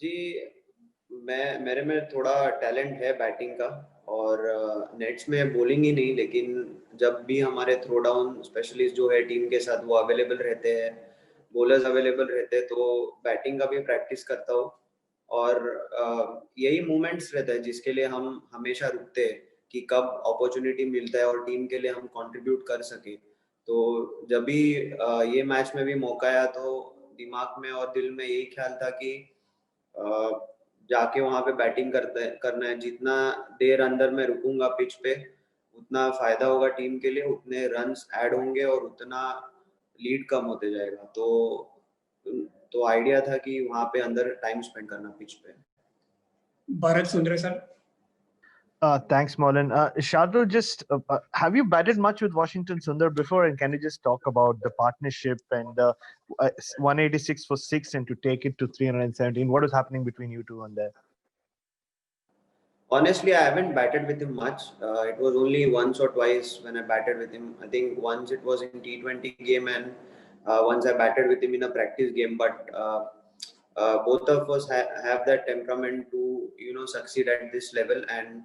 जी, मेरे में थोड़ा टैलेंट है बैटिंग का, और नेट्स में बॉलिंग ही नहीं, लेकिन जब भी हमारे थ्रो डाउन स्पेशलिस्ट जो है टीम के साथ वो अवेलेबल रहते हैं, बॉलर्स अवेलेबल रहते हैं, तो बैटिंग का भी प्रैक्टिस करता हूँ। और यही मोमेंट्स रहता है जिसके लिए हम हमेशा रुकते हैं कि कब अपॉर्चुनिटी मिलता है और टीम के लिए हम कंट्रीब्यूट कर सके। तो जब भी ये मैच में भी मौका आया तो दिमाग में और दिल में यही ख्याल था कि अ, जाके वहां पे बैटिंग करना है। जितना देर अंदर मैं रुकूंगा पिच पे, उतना फायदा होगा टीम के लिए, उतने रन्स ऐड होंगे और उतना लीड कम होते जाएगा। तो आइडिया था कि वहां पे अंदर टाइम स्पेंड करना पिच पे। Bharat Sundar sir. Thanks, Molan. Shardul, just have you batted much with Washington Sundar before, and can you just talk about the partnership and 186 for 6 and to take it to 317? What is happening between you two on there? Honestly, I haven't batted with him much. It was only once or twice when I batted with him. I think once it was in T20 game, and once I batted with him in a practice game. But both of us have that temperament to succeed at this level. And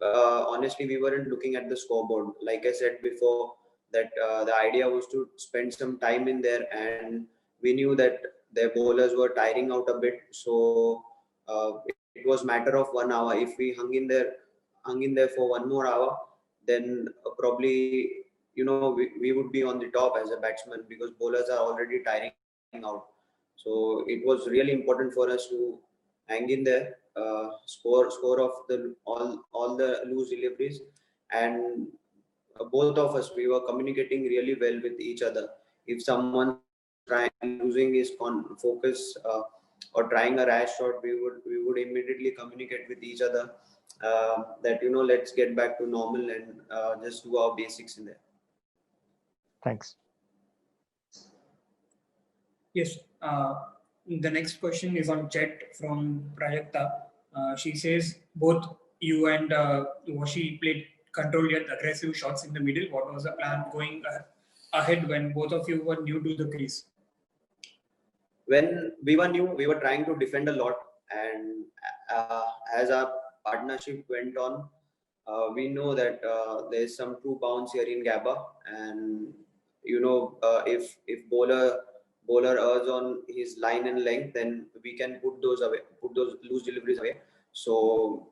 honestly, we weren't looking at the scoreboard. Like I said before, that the idea was to spend some time in there, and we knew that their bowlers were tiring out a bit. So it was matter of 1 hour. If we hung in there for one more hour, then probably we would be on the top as a batsman, because bowlers are already tiring out. So it was really important for us to hang in there, score of the all the loose deliveries, and both of us, we were communicating really well with each other. If someone trying losing his focus or trying a rash shot, we would immediately communicate with each other that let's get back to normal and just do our basics in there. Thanks. Yes. The next question is on chat from Prajakta. She says both you and Washi played controlled yet aggressive shots in the middle. What was the plan going ahead when both of you were new to the crease? When we were new, we were trying to defend a lot, and as our partnership went on, we know that there's some true bounce here in Gabba, and if bowler errs on his line and length, then we can put those loose deliveries away. So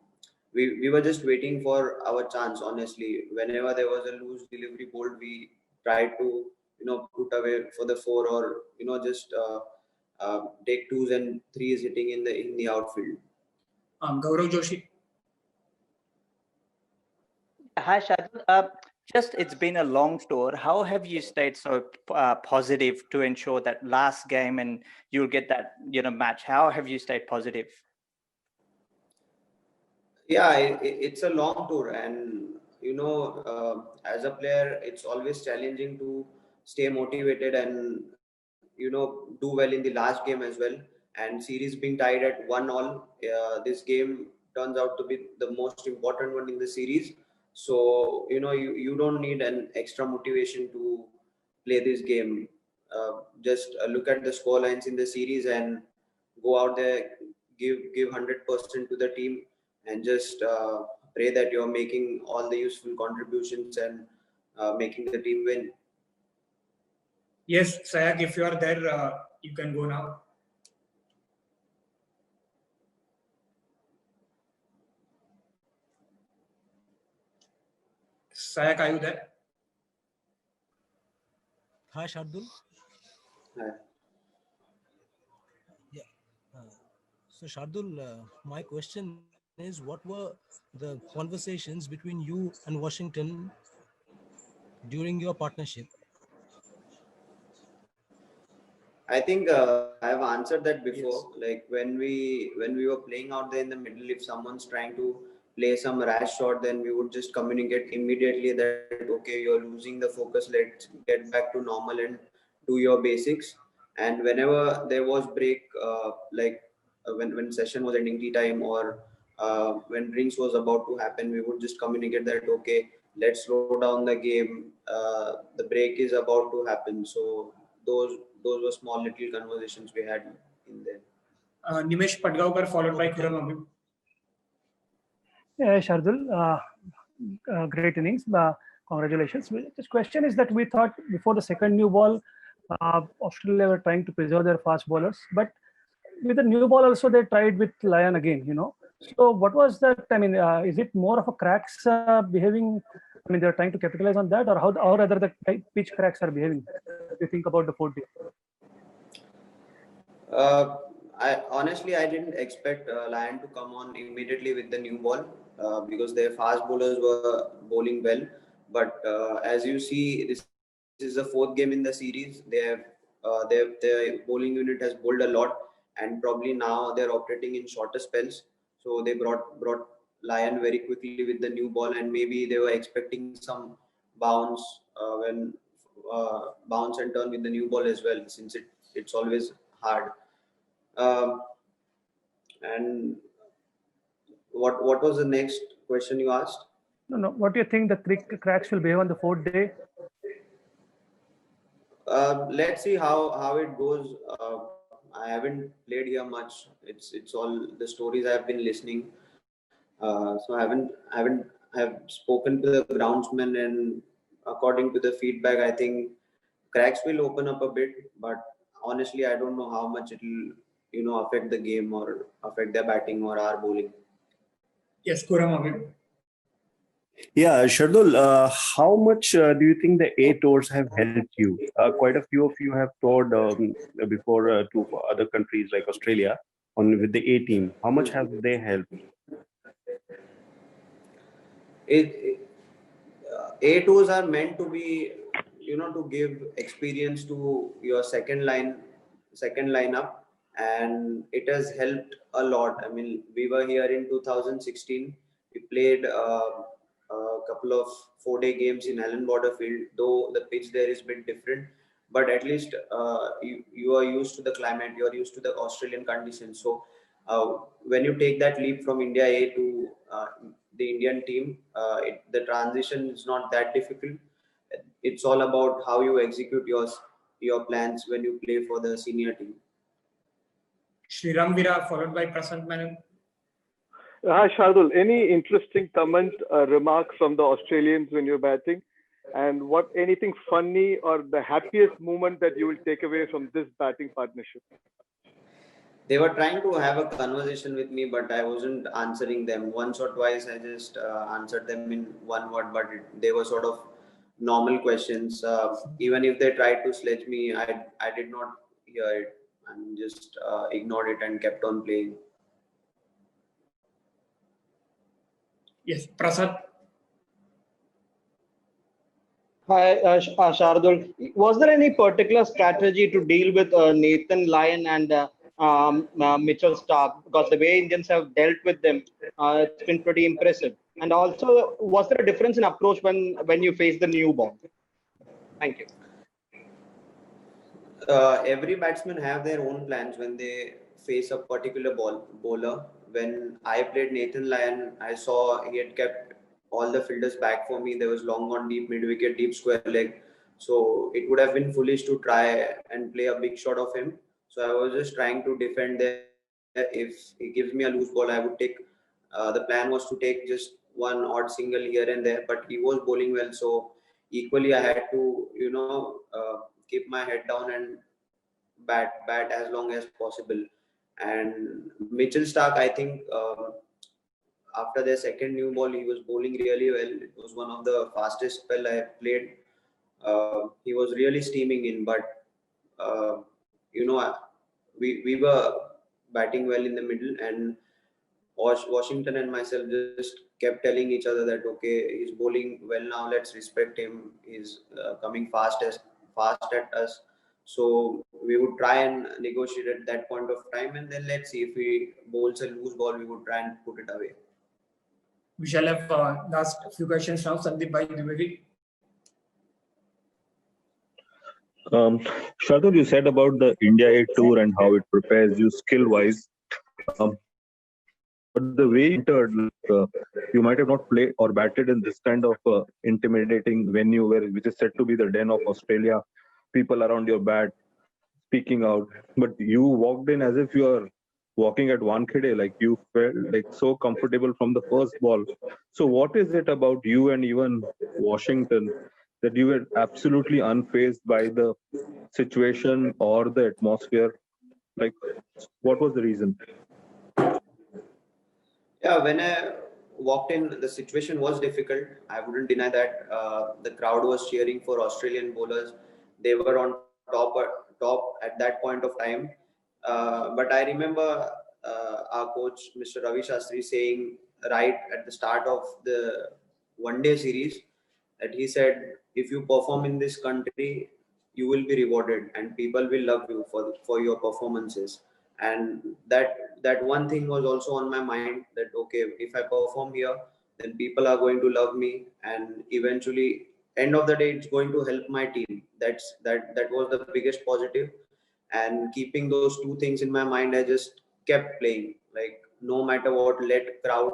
we were just waiting for our chance. Honestly, whenever there was a loose delivery bowled, we tried to put away for the four, or just take twos and threes hitting in the outfield. Gaurav Joshi. Hi, Shardul. It's been a long tour. How have you stayed so positive to ensure that last game and you'll get that match? How have you stayed positive? Yeah, it's a long tour, and as a player, it's always challenging to stay motivated and do well in the last game as well. And series being tied at 1-1, this game turns out to be the most important one in the series. So you don't need an extra motivation to play this game. Just look at the score lines in the series and go out there, give 100% to the team, and just pray that you're making all the useful contributions and making the team win. Yes, Sayak, if you are there, you can go now. Sayak, are you there? Hi, Shardul. Hi. Yeah. So, Shardul, my question is, what were the conversations between you and Washington during your partnership? I think I have answered that before. Yes. Like when we were playing out there in the middle, if someone's trying to play some rash shot, then we would just communicate immediately that okay, you're losing the focus. Let's get back to normal and do your basics. And whenever there was break, when session was ending, tea time, or when drinks was about to happen, we would just communicate that okay, let's slow down the game. The break is about to happen. So those were small little conversations we had. in there. Nimesh Padgaonkar followed by Khurram Habib. Yeah, Shardul, great innings. Congratulations. This question is that we thought before the second new ball, Australia were trying to preserve their fast bowlers, but with the new ball also they tried with Lyon again. So what was that? I mean, is it more of a cracks behaving? I mean, they're trying to capitalize on that, or how, or rather the pitch cracks are behaving? If you think about the 4 day. I didn't expect Lyon to come on immediately with the new ball because their fast bowlers were bowling well. But as you see, this is the 4th game in the series. Their bowling unit has bowled a lot, and probably now they're operating in shorter spells. So they brought Lyon very quickly with the new ball, and maybe they were expecting some bounce bounce and turn with the new ball as well, since it's always hard. And what was the next question you asked? No. What do you think the cracks will behave on the 4th day? Let's see how it goes. I haven't played here much. It's all the stories I've been listening. So I have spoken to the groundsman, and according to the feedback, I think cracks will open up a bit. But honestly, I don't know how much it will affect the game or affect their batting or our bowling. Yes, Khurram Habib. Yeah, Shardul, how much do you think the A tours have helped you? Quite a few of you have toured before to other countries like Australia with the A team. How much have they helped? A tours are meant to be, to give experience to your second lineup, and it has helped a lot. I mean, we were here in 2016. We played a couple of 4-day games in Allan Border Field, though the pitch there is a bit different. But at least you are used to the climate, you are used to the Australian conditions. So when you take that leap from India A to the Indian team, the transition is not that difficult. It's all about how you execute your plans when you play for the senior team. Sriram Vira followed by Prasant Menon. Hi, Shardul. Any interesting comment, remarks from the Australians when you're batting? And anything funny or the happiest moment that you will take away from this batting partnership? They were trying to have a conversation with me, but I wasn't answering them. Once or twice, I just answered them in one word, but they were sort of normal questions. Even if they tried to sledge me, I did not hear it and just ignored it and kept on playing. Yes, Prasad. Hi, Shardul. Was there any particular strategy to deal with Nathan Lyon and Mitchell Starc? Because the way Indians have dealt with them, it's been pretty impressive. And also, was there a difference in approach when you face the new ball? Thank you. Every batsman have their own plans when they face a particular bowler. When I played Nathan Lyon, I saw he had kept all the fielders back for me. There was long on deep, mid-wicket, deep square leg. So it would have been foolish to try and play a big shot of him. So I was just trying to defend there. If he gives me a loose ball, I would take. The plan was to take just one odd single here and there, but he was bowling well. So equally, I had to, keep my head down and bat as long as possible. And Mitchell Starc, I think, after their second new ball, he was bowling really well. It was one of the fastest spell I have played. He was really steaming in, but we were batting well in the middle, and Washington and myself just kept telling each other that okay, he's bowling well now. Let's respect him. He's coming fast at us. So we would try and negotiate at that point of time, and then let's see if he bowls a loose ball, we would try and put it away. We shall have last few questions now. Sandeep Bhai Dwivedi. Shardul, you said about the India A tour and how it prepares you skill-wise. But the way you entered, you might have not played or batted in this kind of intimidating venue, which is said to be the den of Australia. People around your bat, speaking out, but you walked in as if you are walking at 1 like you felt like so comfortable from the first ball. So what is it about you and even Washington that you were absolutely unfazed by the situation or the atmosphere? Like, what was the reason? Yeah, when I walked in, the situation was difficult. I wouldn't deny that. The crowd was cheering for Australian bowlers. They were on top at that point of time. But I remember our coach, Mr. Ravi Shastri, saying right at the start of the one-day series that he said, if you perform in this country, you will be rewarded and people will love you for your performances. And that one thing was also on my mind, that okay, if I perform here, then people are going to love me, and eventually end of the day it's going to help my team. That was the biggest positive. And keeping those two things in my mind, I just kept playing. Like, no matter what, let crowd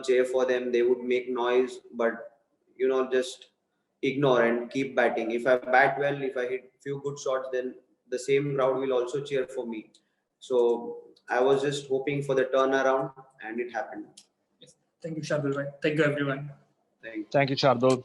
cheer for them. They would make noise, but just ignore and keep batting. If I bat well, if I hit few good shots, then the same crowd will also cheer for me. So I was just hoping for the turnaround, and it happened. Yes. Thank you, Shardul. Thank you, everyone. Thank you. Thank you, Shardul.